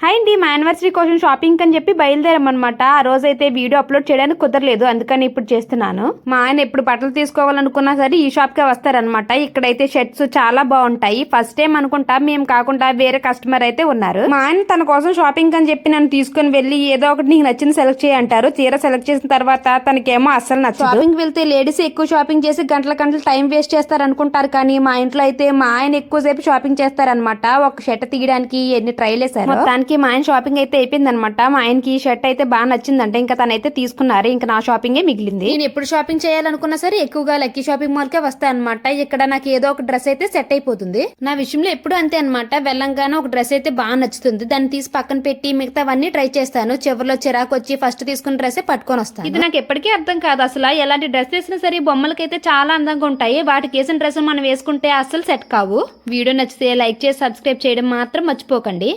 Hi అండి, మా anniversary కోసం షాపింగ్ అని చెప్పి బయలుదేరామన్నమాట. ఆ రోజైతే వీడియో అప్లోడ్ చేయడానికి కుదరలేదు, అందుకని ఇప్పుడు చేస్తున్నాను. మా ఆయన ఎప్పుడు బట్టలు తీసుకోవాలనుకున్నా సరే ఈ షాప్ కే వస్తారనమాట. ఇక్కడైతే షర్ట్స్ చాలా బాగుంటాయి. ఫస్ట్ టైం అనుకుంటా మేము కాకుండా వేరే కస్టమర్ అయితే ఉన్నారు. మా ఆయన తన కోసం షాపింగ్ అని చెప్పి నన్ను తీసుకుని వెళ్ళి ఏదో ఒకటి నీకు నచ్చింది సెలెక్ట్ చేయంటారు. తీరా సెలెక్ట్ చేసిన తర్వాత తనకేమో అస్సలు నచ్చదు. షాపింగ్ వెళ్తే లేడీస్ ఎక్కువ షాపింగ్ చేసి గంటల గంటలు టైం వేస్ట్ చేస్తారు అనుకుంటారు, కానీ మా ఇంట్లో అయితే మా ఆయన ఎక్కువసేపు షాపింగ్ చేస్తారనమాట. ఒక షర్ట్ తీయడానికి ఎన్ని ట్రైల్ వేసారు. మొత్తానికి మా ఆయన షాపింగ్ అయితే అయిపోయింది అనమాట. మా ఆయనకి ఈ షర్ట్ అయితే బాగా నచ్చిందంటే ఇంకా తనైతే తీసుకున్నారు. ఇంకా నా షాపింగే మిగిలింది. నేను ఎప్పుడు షాపింగ్ చేయాలనుకున్నా సరే ఎక్కువగా లక్కీ షాపింగ్ మాల్ కే వస్తాయి అనమాట. ఇక్కడ నాకు ఏదో ఒక డ్రెస్ అయితే సెట్ అయిపోతుంది. నా విషయంలో ఎప్పుడు అంతే అనమాట. వెళ్ళంగానే ఒక డ్రెస్ అయితే బాగా నచ్చుతుంది, దాన్ని తీసి పక్కన పెట్టి మిగతావన్నీ ట్రై చేస్తాను. చివరిలో చిరాకు వచ్చి ఫస్ట్ తీసుకున్న డ్రెస్ పట్టుకొని వస్తాను. ఇది నాకు ఎప్పటికీ అర్థం కాదు అసలు. ఎలాంటి డ్రెస్ వేసినా సరే బొమ్మలకైతే చాలా అందంగా ఉంటాయి, వాటికి వేసిన డ్రెస్ మనం వేసుకుంటే అస్సలు సెట్ కావు. వీడియో నచ్చితే లైక్ చేసి సబ్స్క్రైబ్ చేయడం మాత్రం మర్చిపోకండి.